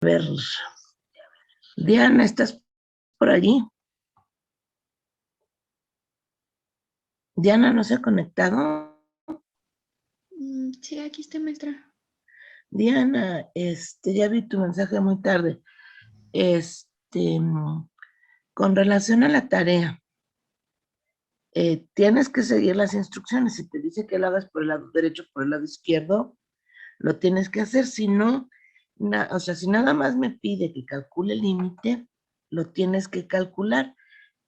ver, Diana, ¿estás por allí? Diana no se ha conectado. Sí, aquí está, maestra. Diana, ya vi tu mensaje muy tarde. Con relación a la tarea, tienes que seguir las instrucciones. Si te dice que lo hagas por el lado derecho, por el lado izquierdo, lo tienes que hacer. Si no, o sea, si nada más me pide que calcule el límite, lo tienes que calcular.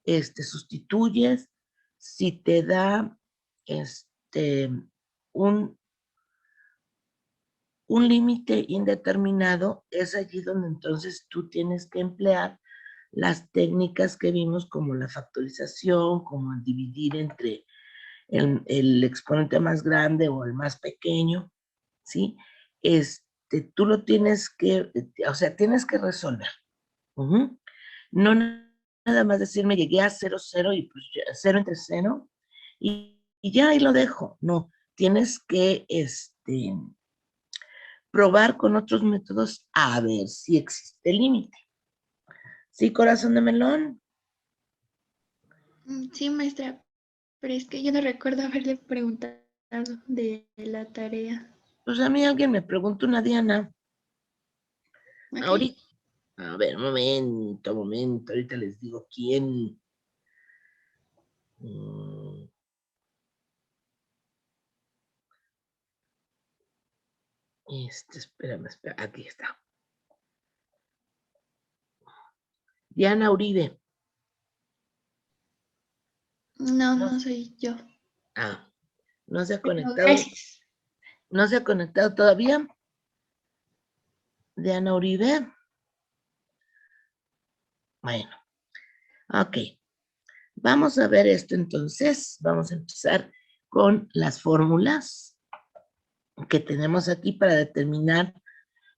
Sustituyes. Si te da, un límite indeterminado, es allí donde entonces tú tienes que emplear las técnicas que vimos como la factorización, como el dividir entre el exponente más grande o el más pequeño, ¿sí? Tú lo tienes que, o sea, tienes que resolver. No nada más decirme llegué a 0, 0 y pues 0 entre 0 y ya ahí lo dejo. No, tienes que, probar con otros métodos a ver si existe límite. ¿Sí, corazón de melón? Sí, maestra, pero es que yo no recuerdo haberle preguntado de la tarea. Pues a mí alguien me preguntó, una Diana. ¿Ok? Ahorita, a ver, momento, ahorita les digo quién. Espérame, aquí está. Diana Uribe. No, No, no soy yo. no se ha Pero conectado. gracias. No se ha conectado todavía. Diana Uribe. Bueno, ok. Vamos a ver esto entonces. Vamos a empezar con las fórmulas que tenemos aquí para determinar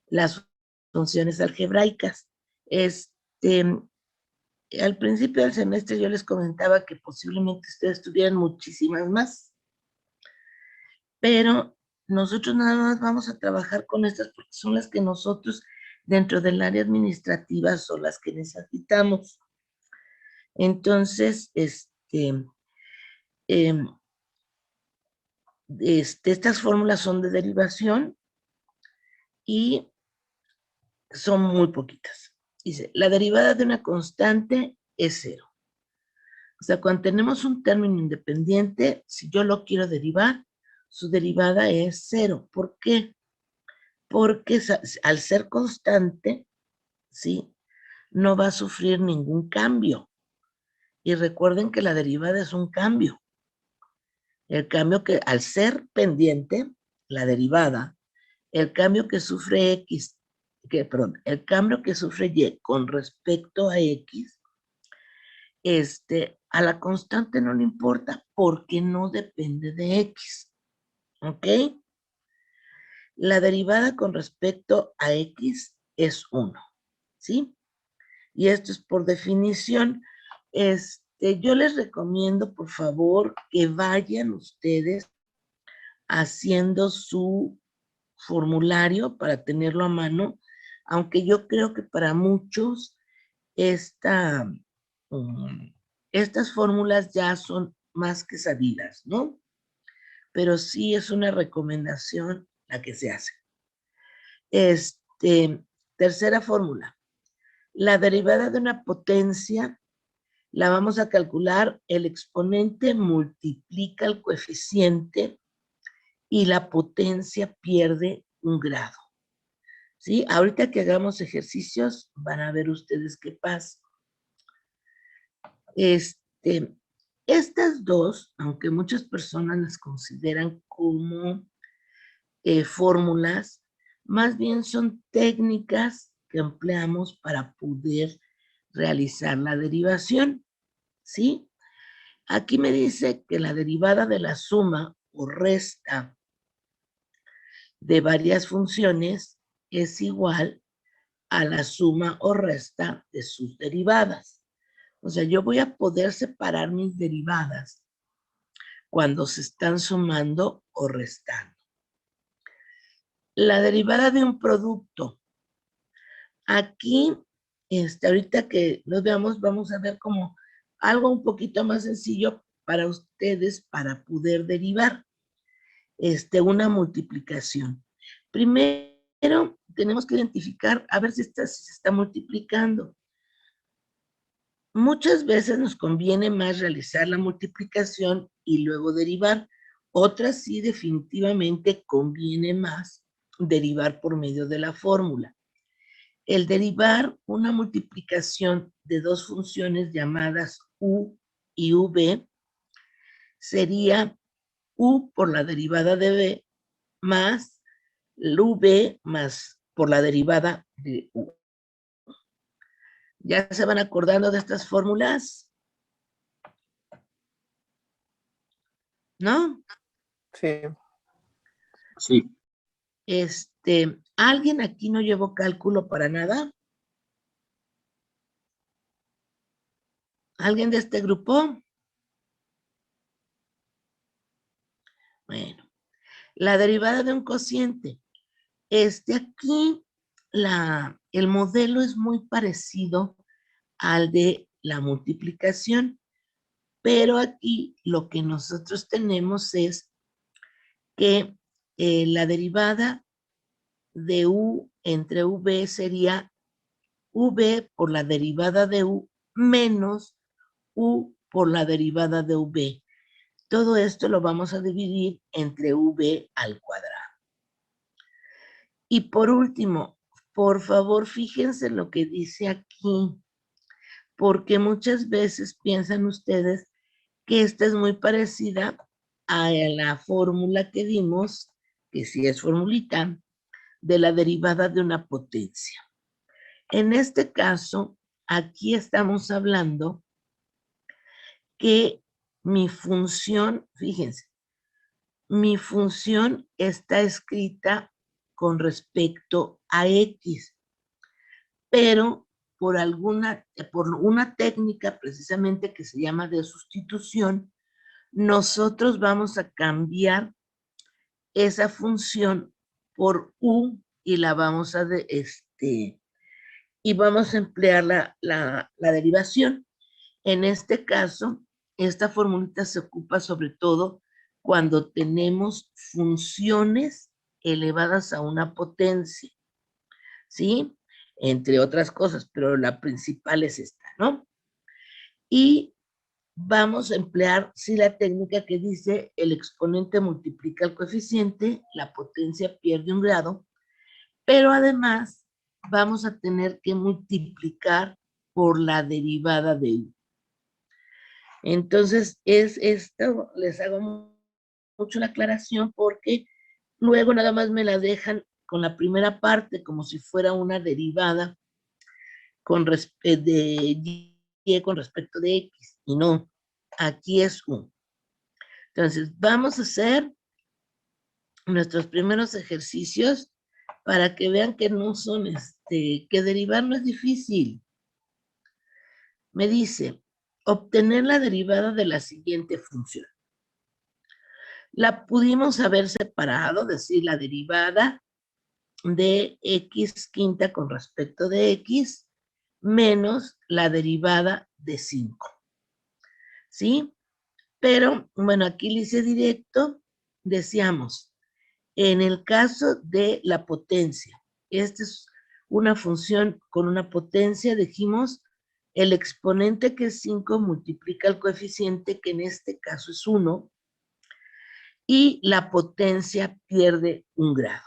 las funciones algebraicas. Al principio del semestre yo les comentaba que posiblemente ustedes tuvieran muchísimas más, pero nosotros nada más vamos a trabajar con estas porque son las que nosotros dentro del área administrativa son las que necesitamos. Entonces, em, estas fórmulas son de derivación y son muy poquitas. Dice, la derivada de una constante es 0. O sea, cuando tenemos un término independiente, si yo lo quiero derivar, su derivada es 0. ¿Por qué? Porque al ser constante, ¿sí? No va a sufrir ningún cambio. Y recuerden que la derivada es un cambio. El cambio que al ser pendiente, la derivada, el cambio que sufre X, el cambio que sufre Y con respecto a X, a la constante no le importa porque no depende de X. ¿Ok? La derivada con respecto a X es 1. ¿Sí? Y esto es por definición. Yo les recomiendo, por favor, que vayan ustedes haciendo su formulario para tenerlo a mano, aunque yo creo que para muchos esta, estas fórmulas ya son más que sabidas, ¿no? Pero sí es una recomendación la que se hace. Tercera fórmula. La derivada de una potencia la vamos a calcular, el exponente multiplica el coeficiente y la potencia pierde un grado. ¿Sí? Ahorita que hagamos ejercicios van a ver ustedes qué pasa. Estas dos, aunque muchas personas las consideran como fórmulas, más bien son técnicas que empleamos para poder realizar la derivación, ¿sí? Aquí me dice que la derivada de la suma o resta de varias funciones es igual a la suma o resta de sus derivadas. O sea, yo voy a poder separar mis derivadas cuando se están sumando o restando. La derivada de un producto Aquí, ahorita que los veamos, vamos a ver como algo un poquito más sencillo para ustedes para poder derivar una multiplicación. Primero, tenemos que identificar a ver si se está multiplicando. Muchas veces nos conviene más realizar la multiplicación y luego derivar. Otras sí definitivamente conviene más derivar por medio de la fórmula. El derivar una multiplicación de dos funciones llamadas u y v sería u por la derivada de b más el v más por la derivada de u. ¿Ya se van acordando de estas fórmulas? ¿No? Sí. Sí. ¿Alguien aquí no llevó cálculo para nada? ¿Alguien de este grupo? Bueno, la derivada de un cociente. Aquí el modelo es muy parecido al de la multiplicación, pero aquí lo que nosotros tenemos es que la derivada de u entre v sería v por la derivada de u menos u por la derivada de v. Todo esto lo vamos a dividir entre v al cuadrado. Y por último, por favor, fíjense lo que dice aquí, porque muchas veces piensan ustedes que esta es muy parecida a la fórmula que dimos, que sí es formulita, de la derivada de una potencia. En este caso, aquí estamos hablando que mi función, fíjense, mi función está escrita con respecto a X, pero por una técnica precisamente que se llama de sustitución, nosotros vamos a cambiar esa función por U y la vamos a y vamos a emplear la derivación. En este caso, esta formulita se ocupa sobre todo cuando tenemos funciones elevadas a una potencia, ¿sí? Entre otras cosas, pero la principal es esta, ¿no? Y vamos a emplear, sí, la técnica que dice el exponente multiplica el coeficiente, la potencia pierde un grado, pero además vamos a tener que multiplicar por la derivada de u. Entonces, esto les hago mucho la aclaración porque luego nada más me la dejan con la primera parte como si fuera una derivada de y con respecto de x, y no, aquí es 1. Entonces, vamos a hacer nuestros primeros ejercicios para que vean que no son, que derivar no es difícil. Me dice, obtener la derivada de la siguiente función. La pudimos haber separado, decir la derivada de x quinta con respecto de x menos la derivada de 5. ¿Sí? Pero, bueno, aquí le hice directo, decíamos, en el caso de la potencia, esta es una función con una potencia, dijimos, el exponente que es 5 multiplica el coeficiente, que en este caso es 1, y la potencia pierde un grado.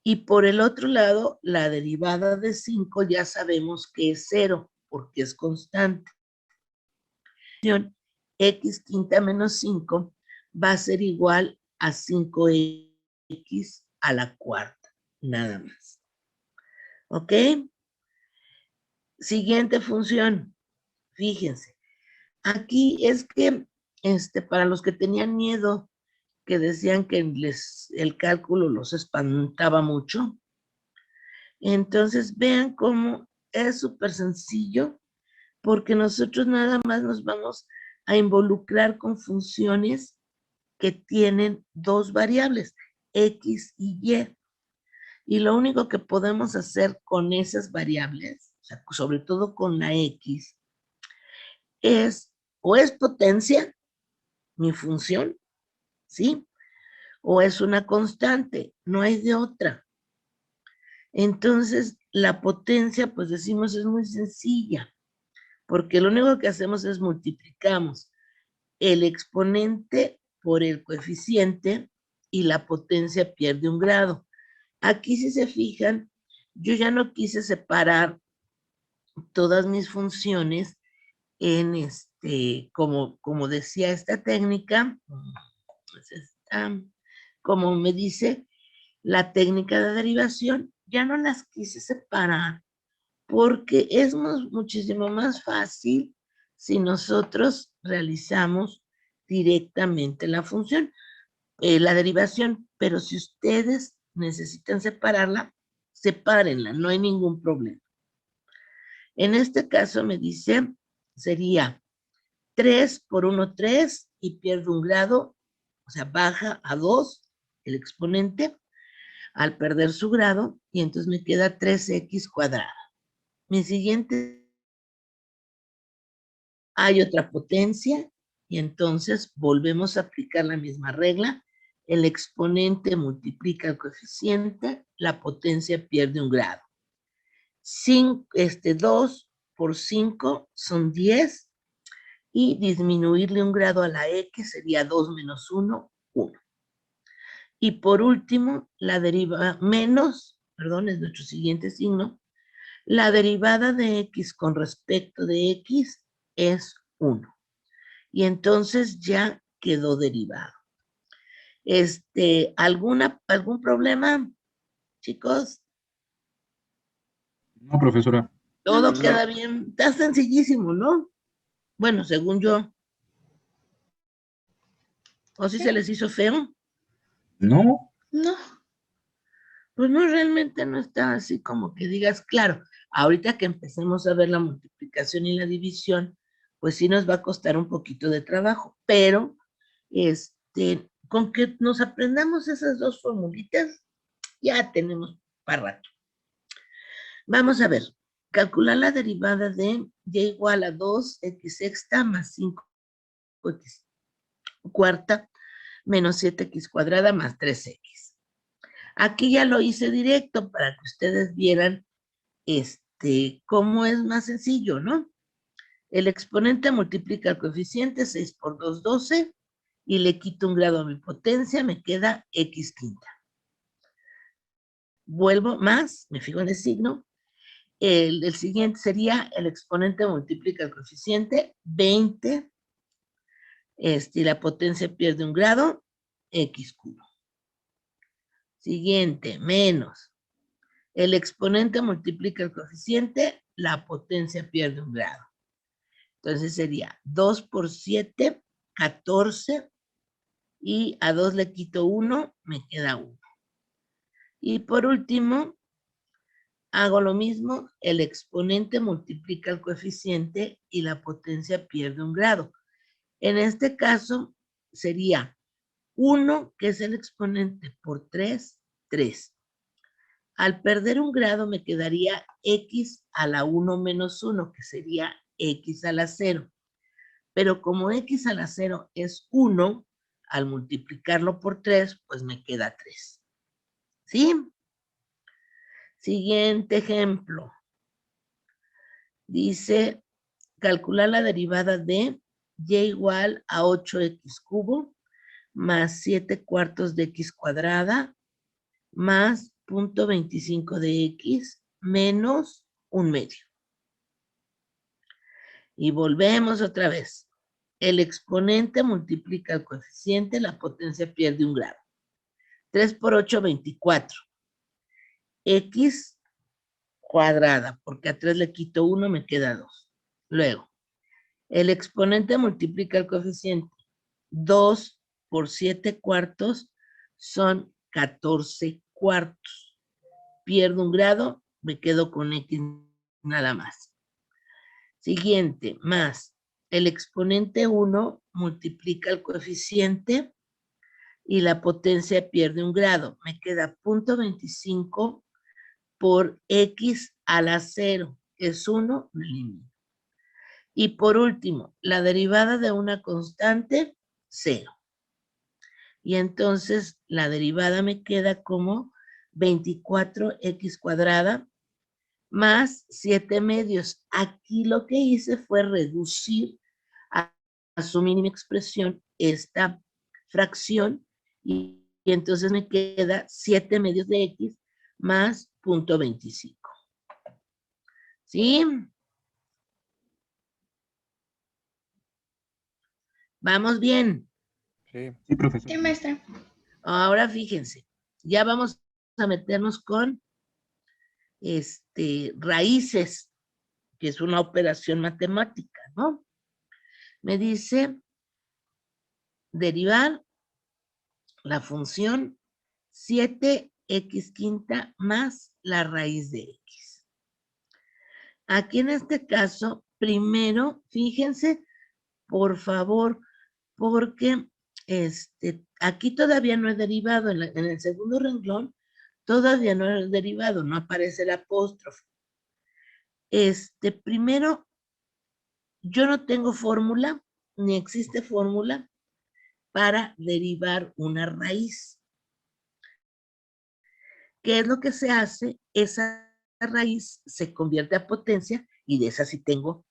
Y por el otro lado, la derivada de 5 ya sabemos que es 0, porque es constante. X quinta menos 5 va a ser igual a 5x a la cuarta, nada más. ¿Ok? Siguiente función. Fíjense. Aquí es que, para los que tenían miedo, que decían que el cálculo los espantaba mucho, entonces vean cómo es súper sencillo, porque nosotros nada más nos vamos a involucrar con funciones que tienen dos variables, x y y. Y lo único que podemos hacer con esas variables, o sea, sobre todo con la X, es o es potencia, mi función, ¿sí? O es una constante, no hay de otra. Entonces, la potencia, pues decimos, es muy sencilla, porque lo único que hacemos es multiplicamos el exponente por el coeficiente y la potencia pierde un grado. Aquí, si se fijan, yo ya no quise separar todas mis funciones en como decía esta técnica, pues como me dice la técnica de derivación, ya no las quise separar porque es muchísimo más fácil si nosotros realizamos directamente la función, la derivación, pero si ustedes necesitan separarla, sepárenla, no hay ningún problema. En este caso me dice, sería 3 por 1, 3, y pierdo un grado, o sea, baja a 2 el exponente al perder su grado, y entonces me queda 3x cuadrada. Mi siguiente, hay otra potencia, y entonces volvemos a aplicar la misma regla. El exponente multiplica el coeficiente, la potencia pierde un grado. 2 por 5 son 10, y disminuirle un grado a la X sería 2 menos 1, 1. Y por último, la derivada menos, perdón, es nuestro siguiente signo, la derivada de X con respecto de X es 1. Y entonces ya quedó derivado. ¿Algún problema, chicos? No, profesora. Todo No, queda bien. Está sencillísimo, ¿no? Bueno, según yo. ¿O si sí, se les hizo feo? No, no, Pues no, realmente no está así como que digas, claro, ahorita que empecemos a ver la multiplicación y la división, pues sí nos va a costar un poquito de trabajo, pero con que nos aprendamos esas dos formulitas, ya tenemos para rato. Vamos a ver, calcular la derivada de y igual a 2x sexta más 5x cuarta menos 7x cuadrada más 3x. Aquí ya lo hice directo para que ustedes vieran cómo es más sencillo, ¿no? El exponente multiplica el coeficiente, 6 por 2, 12, y le quito un grado a mi potencia, me queda x quinta. Vuelvo más, me fijo en el signo. El siguiente sería el exponente multiplica el coeficiente, 20, y la potencia pierde un grado, x cubo. Siguiente, menos. El exponente multiplica el coeficiente, la potencia pierde un grado. Entonces sería 2 por 7, 14, y a 2 le quito 1, me queda 1. Y por último, hago lo mismo, el exponente multiplica el coeficiente y la potencia pierde un grado. En este caso sería 1, que es el exponente, por 3, 3. Al perder un grado me quedaría x a la 1 menos 1, que sería x a la 0. Pero como x a la 0 es 1, al multiplicarlo por 3, pues me queda 3. ¿Sí? Siguiente ejemplo. Dice, calcular la derivada de y igual a 8x cubo más 7 cuartos de x cuadrada más 0.25 de x menos 1/2. Y volvemos otra vez. El exponente multiplica el coeficiente, la potencia pierde un grado. 3 por 8, 24. X cuadrada, porque a 3 le quito 1, me queda 2. Luego, el exponente multiplica el coeficiente. 2 por 7 cuartos son 14 cuartos. Pierdo un grado, me quedo con X nada más. Siguiente, más el exponente 1 multiplica el coeficiente, y la potencia pierde 1 grado. Me queda 0.25 por x a la 0, es 1, me elimino. Y por último, la derivada de una constante, 0. Y entonces la derivada me queda como 24x cuadrada más 7 medios. Aquí lo que hice fue reducir a su mínima expresión esta fracción y entonces me queda 7 medios de x más 0.25. ¿Sí? ¿Vamos bien? Sí. Sí, profesor. Sí, maestra. Ahora fíjense, ya vamos a meternos con raíces, que es una operación matemática, ¿no? Me dice derivar la función 7x quinta más la raíz de x. Aquí en este caso, primero, fíjense, por favor, porque aquí todavía no he derivado, en el segundo renglón, todavía no he derivado, no aparece el apóstrofe. Primero, yo no tengo fórmula, ni existe fórmula para derivar una raíz. ¿Qué es lo que se hace? Esa raíz se convierte a potencia y de esa sí tengo,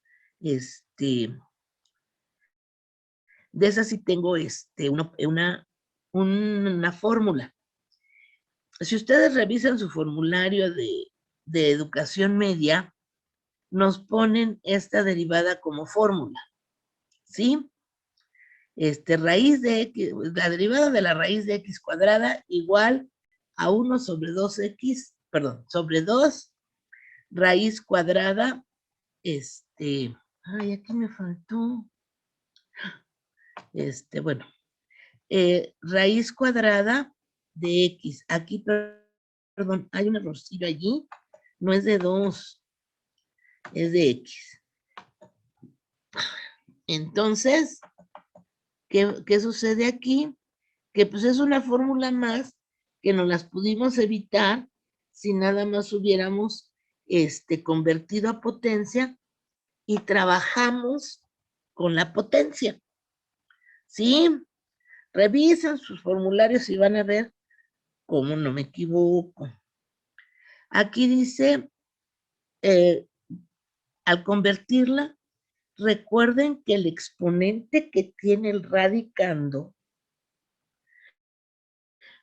una fórmula. Si ustedes revisan su formulario de educación media, nos ponen esta derivada como fórmula, ¿sí? Raíz de x, la derivada de la raíz de x cuadrada igual a 1 sobre 2x, perdón, sobre 2 raíz cuadrada, ay, aquí me faltó, bueno, raíz cuadrada de x, aquí, perdón, hay un errorcillo allí, no es de 2, es de x. Entonces, ¿qué sucede aquí? Que pues es una fórmula más que no las pudimos evitar si nada más hubiéramos convertido a potencia y trabajamos con la potencia. ¿Sí? Revisen sus formularios y van a ver cómo no me equivoco. Aquí dice, al convertirla, recuerden que el exponente que tiene el radicando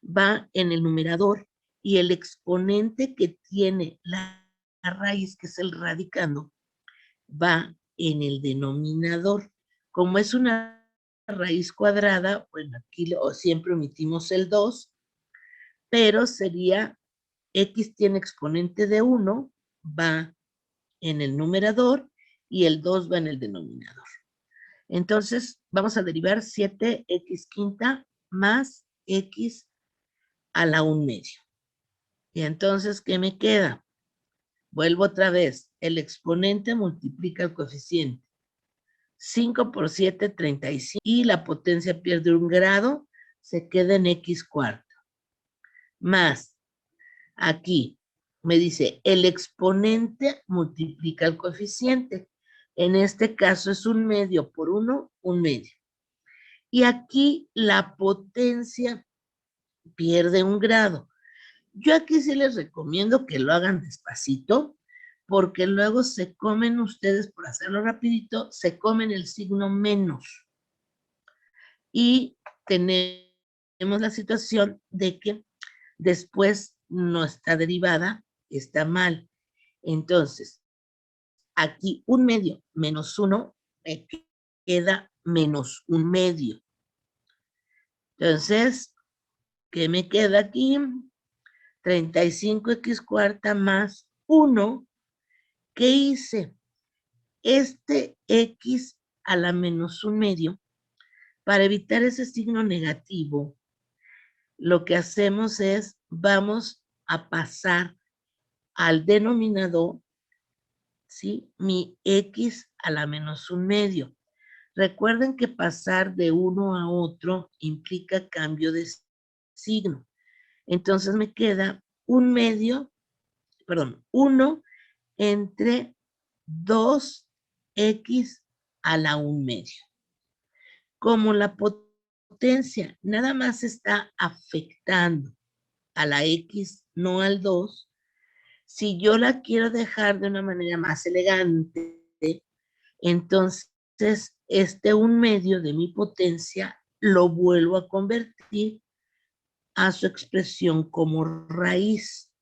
va en el numerador y el exponente que tiene la raíz, que es el radicando, va en el denominador. Como es una raíz cuadrada, bueno, aquí siempre omitimos el 2, pero sería x tiene exponente de 1, va en el numerador y el 2 va en el denominador. Entonces, vamos a derivar 7x quinta más x a la 1 medio. Y entonces, ¿qué me queda? Vuelvo otra vez. El exponente multiplica el coeficiente. 5 por 7, 35. Y la potencia pierde 1 grado, se queda en x cuarto. Más, aquí me dice, el exponente multiplica el coeficiente. En este caso es 1 medio por 1, 1 medio. Y aquí la potencia pierde 1 grado. Yo aquí sí les recomiendo que lo hagan despacito, porque luego se comen ustedes, por hacerlo rapidito, se comen el signo menos. Y tenemos la situación de que después nuestra derivada está mal. Entonces, aquí 1 medio menos 1 me queda menos 1 medio. Entonces, ¿qué me queda aquí? 35x cuarta más 1. ¿Qué hice? X a la menos 1 medio, para evitar ese signo negativo, lo que hacemos es, vamos a pasar al denominador, ¿sí? Mi x a la menos 1 medio. Recuerden que pasar de uno a otro implica cambio de signo. Entonces me queda 1 entre 2x a la 1/2. Como la potencia nada más está afectando a la x, no al 2, si yo la quiero dejar de una manera más elegante, entonces este 1/2 de mi potencia lo vuelvo a convertir a su expresión como raíz.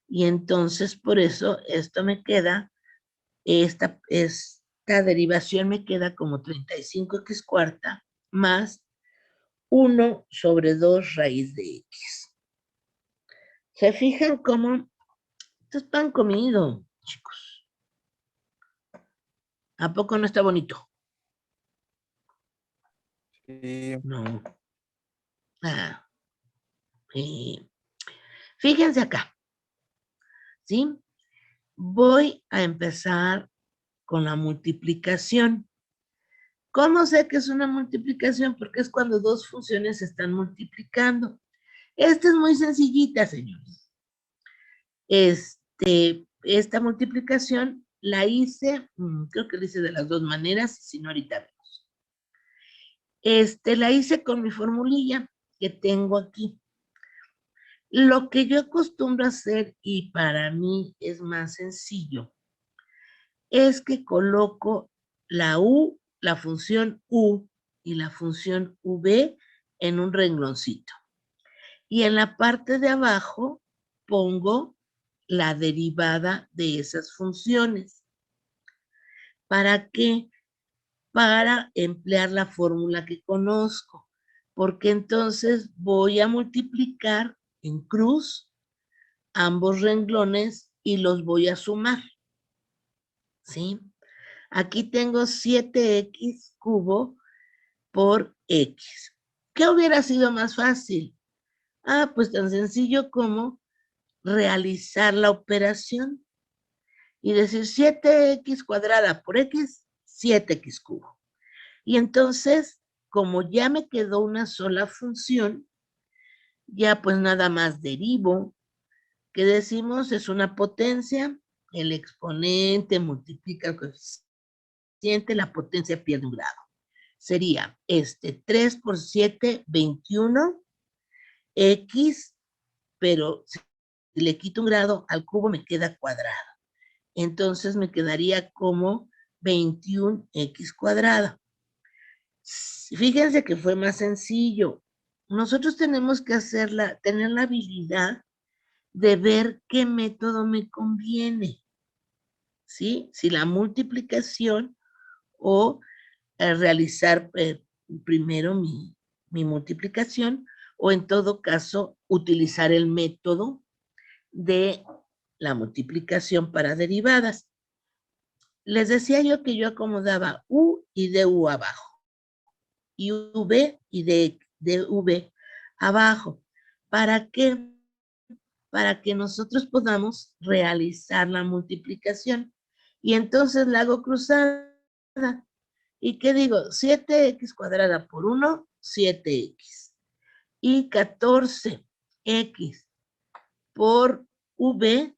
Y entonces por eso esto me queda, esta derivación me queda como 35x² más 1/2 raíz de x. ¿Se fijan cómo? Esto es pan comido, chicos. ¿A poco no está bonito? Sí. No. Ah, sí. Fíjense acá, ¿sí? Voy a empezar con la multiplicación. ¿Cómo sé que es una multiplicación? Porque es cuando dos funciones se están multiplicando. Esta es muy sencillita, señores. Esta multiplicación la hice, creo que la hice de las dos maneras, si no ahorita vemos. La hice con mi formulilla que tengo aquí. Lo que yo acostumbro a hacer, y para mí es más sencillo, es que coloco la U, la función U y la función V en un rengloncito. Y en la parte de abajo pongo la derivada de esas funciones. ¿Para qué? Para emplear la fórmula que conozco, porque entonces voy a multiplicar en cruz ambos renglones y los voy a sumar. ¿Sí? Aquí tengo 7x³ por x. ¿Qué hubiera sido más fácil? Pues tan sencillo como realizar la operación y decir 7x² por x, 7x³. Y entonces, como ya me quedó una sola función, ya pues nada más derivo, que decimos es una potencia, el exponente multiplica el coeficiente, la potencia pierde un grado. Sería 3 por 7, 21, x, pero si le quito un grado al cubo me queda cuadrado. Entonces me quedaría como 21x². Fíjense que fue más sencillo. Nosotros tenemos que tener la habilidad de ver qué método me conviene, ¿sí? Si la multiplicación o realizar primero mi multiplicación, o en todo caso utilizar el método de la multiplicación para derivadas. Les decía yo que yo acomodaba U y DU abajo, y V y DV abajo. ¿Para qué? Para que nosotros podamos realizar la multiplicación. Y entonces la hago cruzada. ¿Y qué digo? 7x² por 1, 7x. Y 14x por v,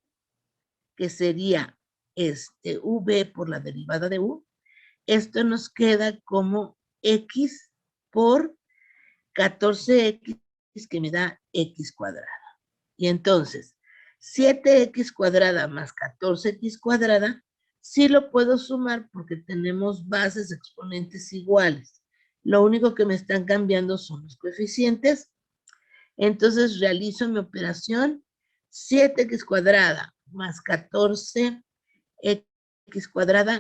que sería v por la derivada de u. Esto nos queda como x por 14x, que me da x². Y entonces, 7x² más 14x², sí lo puedo sumar porque tenemos bases exponentes iguales. Lo único que me están cambiando son los coeficientes. Entonces realizo mi operación, 7x² más 14x²,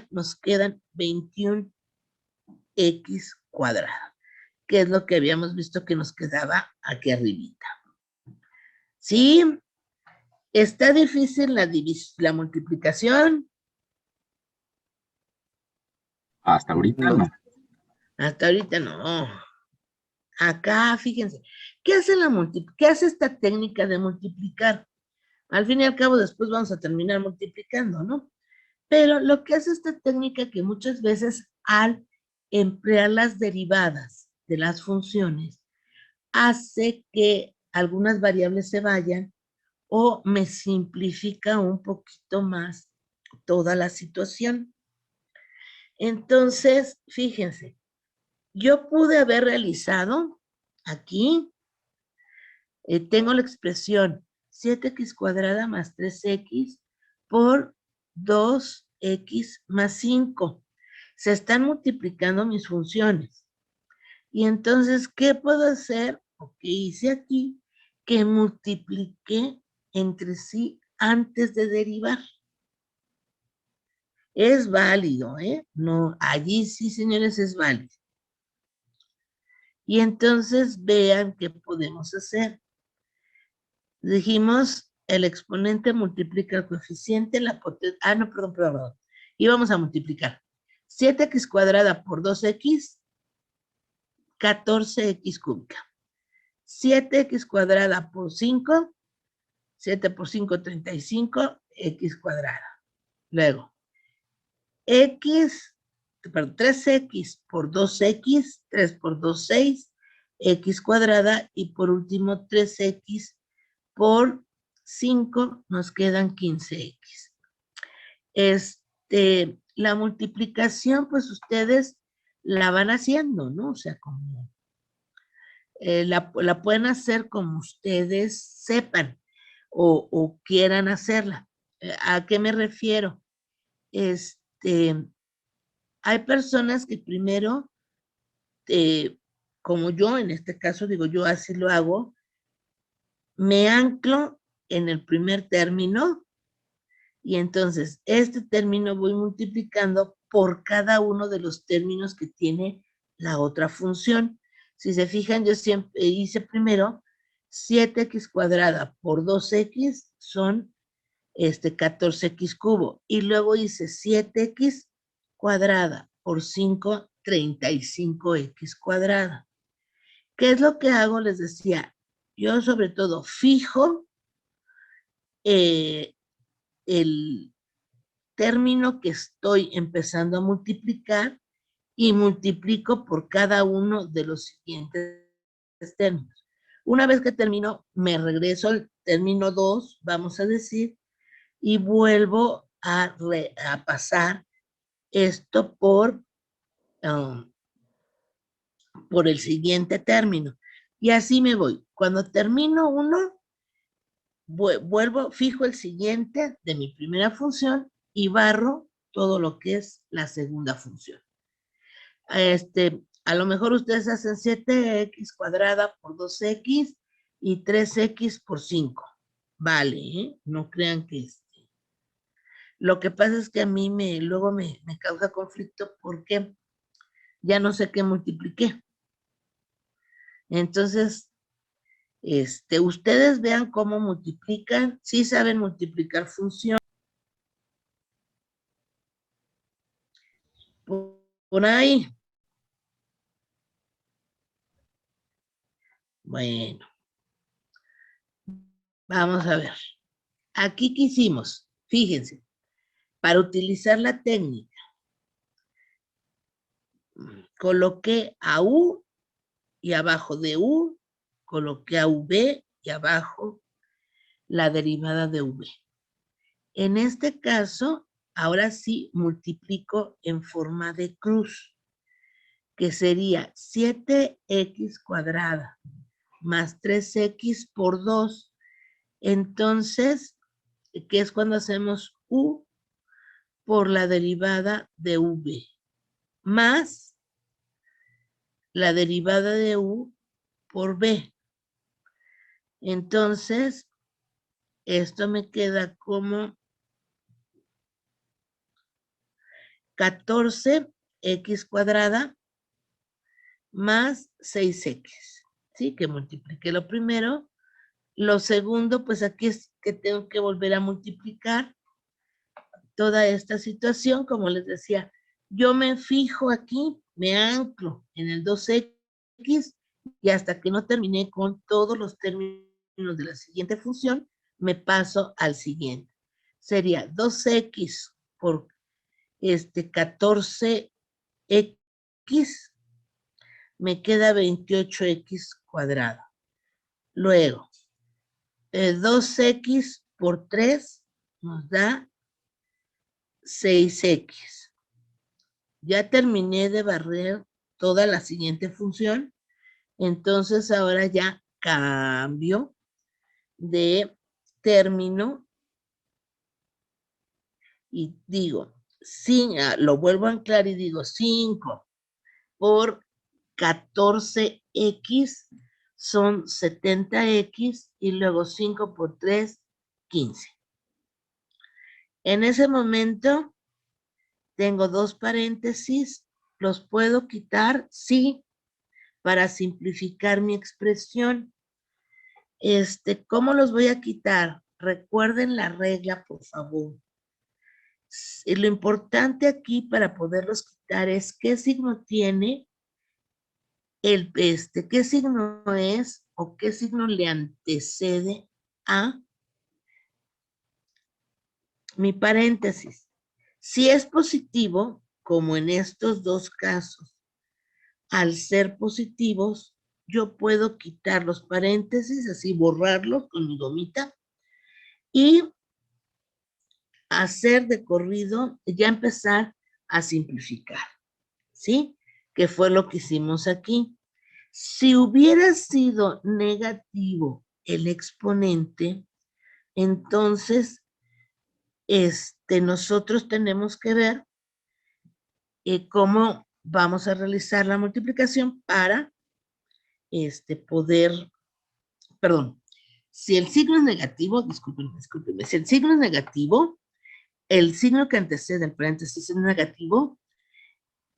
nos quedan 21x², que es lo que habíamos visto que nos quedaba aquí arribita. ¿Sí? ¿Está difícil la multiplicación? Hasta ahorita no. Hasta ahorita no. Acá, fíjense, ¿qué hace esta técnica de multiplicar? Al fin y al cabo, después vamos a terminar multiplicando, ¿no? Pero lo que hace esta técnica, que muchas veces al emplear las derivadas de las funciones hace que algunas variables se vayan o me simplifica un poquito más toda la situación. Entonces, fíjense, yo pude haber realizado aquí, tengo la expresión 7x cuadrada más 3x por 2x más 5. Se están multiplicando mis funciones. Y entonces, ¿qué puedo hacer? O qué hice aquí, que multipliqué entre sí antes de derivar. Es válido, ¿eh? No, allí sí, señores, es válido. Y entonces vean qué podemos hacer. Dijimos, el exponente multiplica el coeficiente, la potencia... Ah, no, perdón. Y vamos a multiplicar. 7x cuadrada por 2x, 14x cúbica. 7x cuadrada por 5, 7 por 5, 35, x cuadrada. Luego, 3x por 2x, 3 por 2, 6, x cuadrada, y por último 3x por 5, nos quedan 15x. La multiplicación, pues ustedes la van haciendo, ¿no? O sea, como la pueden hacer como ustedes sepan o quieran hacerla. ¿A qué me refiero? Hay personas que primero, como yo, en este caso, digo, yo así lo hago, me anclo en el primer término y entonces este término voy multiplicando por cada uno de los términos que tiene la otra función. Si se fijan, yo siempre hice primero 7x cuadrada por 2x son 14x cubo. Y luego hice 7x cuadrada por 5, 35x cuadrada. ¿Qué es lo que hago? Les decía, yo sobre todo fijo el término que estoy empezando a multiplicar y multiplico por cada uno de los siguientes términos. Una vez que termino, me regreso al término 2, vamos a decir, y vuelvo a pasar esto por el siguiente término. Y así me voy. Cuando termino uno, vuelvo, fijo el siguiente de mi primera función y barro todo lo que es la segunda función. A lo mejor ustedes hacen 7x cuadrada por 2x y 3x por 5. Vale, ¿eh? No crean que lo que pasa es que a mí luego me causa conflicto porque ya no sé qué multipliqué. Entonces, ustedes vean cómo multiplican, sí saben multiplicar funciones. Por ahí. Bueno, vamos a ver. Aquí qué hicimos, fíjense, para utilizar la técnica, coloqué a U y abajo de U, coloqué a V y abajo la derivada de V. En este caso, ahora sí multiplico en forma de cruz, que sería 7x cuadrada más 3x por 2. Entonces, ¿qué es cuando hacemos U por la derivada de V? Más la derivada de U por V. Entonces, esto me queda como 14x cuadrada más 6x. ¿Sí? Que multipliqué lo primero. Lo segundo, pues aquí es que tengo que volver a multiplicar toda esta situación. Como les decía, yo me fijo aquí, me anclo en el 2x y hasta que no terminé con todos los términos de la siguiente función, me paso al siguiente. Sería 2x por 14x x, me queda 28x cuadrado. Luego, 2x por 3 nos da 6x. Ya terminé de barrer toda la siguiente función. Entonces ahora ya cambio de término y digo, lo vuelvo a anclar y digo 5 por 14x son 70x y luego 5 por 3, 15. En ese momento tengo dos paréntesis, ¿los puedo quitar? Sí, para simplificar mi expresión. ¿Cómo los voy a quitar? Recuerden la regla, por favor. Lo importante aquí para poderlos quitar es qué signo tiene qué signo es o qué signo le antecede a mi paréntesis. Si es positivo, como en estos dos casos, al ser positivos, yo puedo quitar los paréntesis, así borrarlos con mi gomita y hacer de corrido, ya empezar a simplificar, ¿sí? Que fue lo que hicimos aquí. Si hubiera sido negativo el exponente, entonces nosotros tenemos que ver cómo vamos a realizar la multiplicación para perdón, si el signo es negativo, discúlpenme, si el signo es negativo, el signo que antecede el paréntesis es negativo,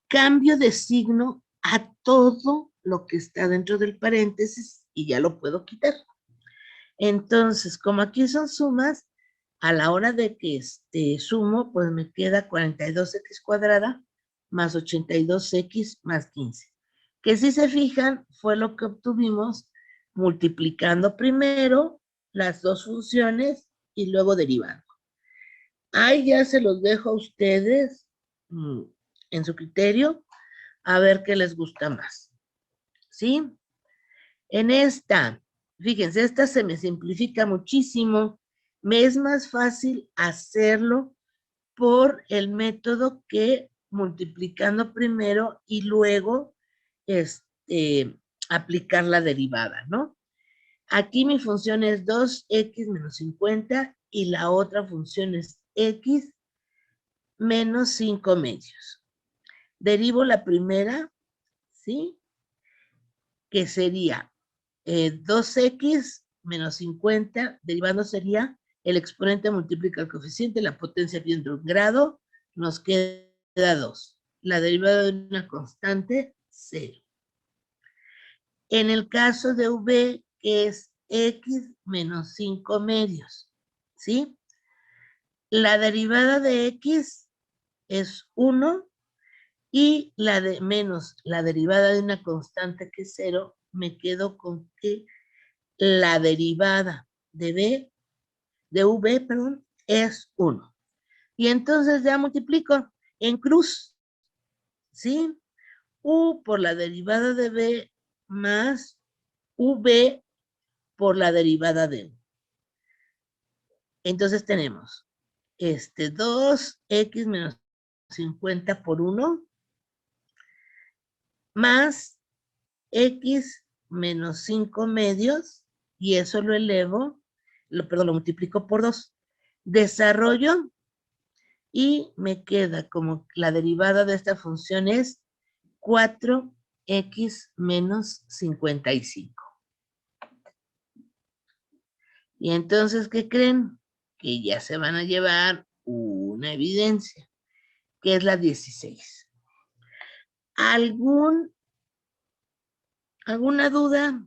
cambio de signo a todo lo que está dentro del paréntesis y ya lo puedo quitar. Entonces, como aquí son sumas, a la hora de que sumo, pues me queda 42x cuadrada más 82x más 15. Que si se fijan, fue lo que obtuvimos multiplicando primero las dos funciones y luego derivando. Ahí ya se los dejo a ustedes en su criterio, a ver qué les gusta más. ¿Sí? En esta, fíjense, esta se me simplifica muchísimo. Me es más fácil hacerlo por el método que multiplicando primero y luego aplicar la derivada, ¿no? Aquí mi función es 2x menos 50 y la otra función es x menos 5 medios. Derivo la primera, ¿sí? Que sería 2x menos 50, derivando sería el exponente multiplica el coeficiente, la potencia viendo un grado, nos queda 2. La derivada de una constante, 0. En el caso de v, que es x menos 5 medios, ¿sí? La derivada de x es 1 y menos la derivada de una constante que es 0, me quedo con que la derivada de v, perdón, es 1. Y entonces ya multiplico en cruz, ¿sí? U por la derivada de v más v por la derivada de u. Entonces tenemos 2x menos 50 por 1 más x menos 5 medios y eso lo elevo, lo multiplico por 2. Desarrollo y me queda como la derivada de esta función es 4x menos 55. Y entonces, ¿qué creen? Que ya se van a llevar una evidencia, que es la 16. ¿Alguna duda?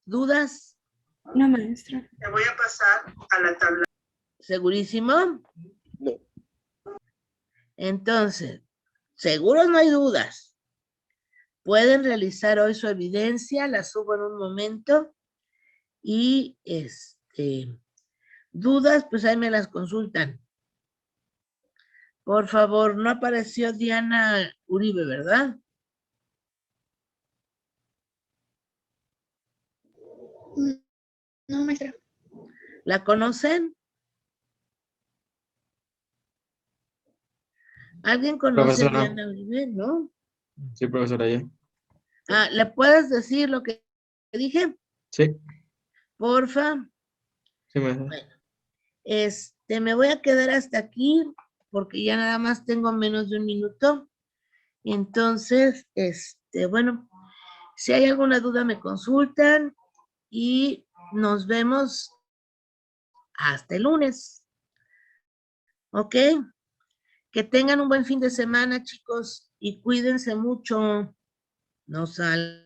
¿Dudas? No, maestra. Te voy a pasar a la tabla. ¿Segurísimo? No. Entonces, seguro no hay dudas. Pueden realizar hoy su evidencia, la subo en un momento y dudas, pues ahí me las consultan. Por favor, no apareció Diana Uribe, ¿verdad? No, maestra. ¿La conocen? ¿Alguien conoce a Profesora. Diana Uribe, no? Sí, profesora, ya. Ah, ¿le puedes decir lo que dije? Sí, Porfa. sí, maestra. Bueno, me voy a quedar hasta aquí porque ya nada más tengo menos de un minuto. Entonces, bueno, si hay alguna duda me consultan y nos vemos hasta el lunes. ¿Ok? Que tengan un buen fin de semana, chicos, y cuídense mucho. No salgan.